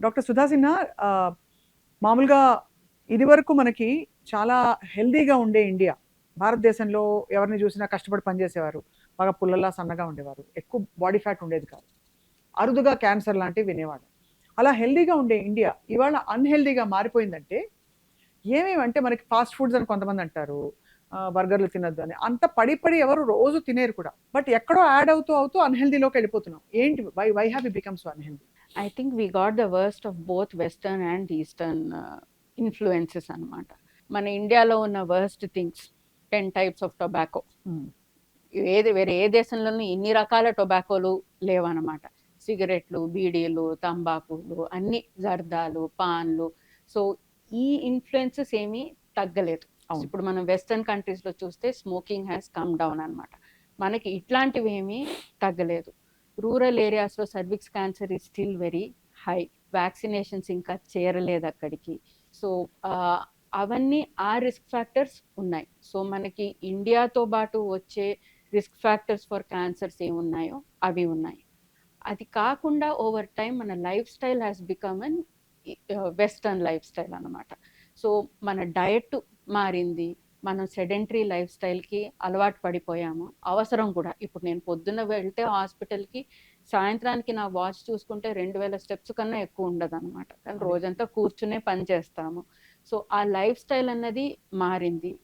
Doctor Sudha Sinha, మామూలుగా ఇదివరకు మనకి చాలా హెల్తీగా ఉండే ఇండియా. భారతదేశంలో ఎవరిని చూసినా కష్టపడి పనిచేసేవారు. బాగా పుల్లలా సన్నగా ఉండేవారు. ఎక్కువ బాడీ ఫ్యాట్ ఉండేది కాదు. అరుదుగా క్యాన్సర్ లాంటివి వినేవాళ్ళం. అలా హెల్తీగా ఉండే ఇండియా ఇవాళ అన్‌హెల్తీగా మారిపోయిందంటే ఏమేమంటే మనకి ఫాస్ట్ ఫుడ్స్ అని కొంతమంది అంటారు. బర్గర్‌లు తినొద్దు అని. అంత పడి పడి ఎవరు రోజు తినేరు కూడా. బట్ ఎక్కడో యాడ్ అవుతూ అవుతూ అన్‌హెల్తీలోకి వెళ్ళిపోతున్నాం. ఏంటి why have we become so unhealthy? I think we got the worst of both Western and Eastern influences అనమాట. మన ఇండియాలో ఉన్న worst things 10 types of tobacco. హ్మ్. వేరే ఏ దేశంలోనూ ఇన్ని రకాల టొబాకోలు లేవన్నమాట. సిగరెట్లు, బీడీలు, తంబాకులు అన్ని జర్దాలు, పాన్లు. సో ఈ ఇన్ఫ్లుయెన్సెస్ ఏమీ తగ్గలేదు. అవును. ఇప్పుడు మనం వెస్టర్న్ కంట్రీస్లో చూస్తే స్మోకింగ్ హ్యాస్ కమ్ డౌన్ అనమాట. మనకి ఇట్లాంటివి ఏమీ తగ్గలేదు. రూరల్ ఏరియాస్లో cervix cancer is still very high. Vaccinations ఇంకా చేరలేదు అక్కడికి. సో అవన్నీ ఆ రిస్క్ ఫ్యాక్టర్స్ ఉన్నాయి. సో మనకి ఇండియాతో పాటు వచ్చే రిస్క్ ఫ్యాక్టర్స్ ఫర్ క్యాన్సర్స్ ఏమున్నాయో అవి ఉన్నాయి. అది కాకుండా ఓవర్ టైం మన life style has become an western life style అనమాట. సో మన డయట్ మారింది. మనం సెడెంటరీ లైఫ్ స్టైల్కి అలవాటు పడిపోయాము. అవసరం కూడా. ఇప్పుడు నేను పొద్దున్న వెళ్తే హాస్పిటల్కి, సాయంత్రానికి నా వాచ్ చూసుకుంటే 2000 స్టెప్స్ కన్నా ఎక్కువ ఉండదు అనమాట. కానీ రోజంతా కూర్చునే పని చేస్తాము. సో ఆ లైఫ్ స్టైల్ అన్నది మారింది.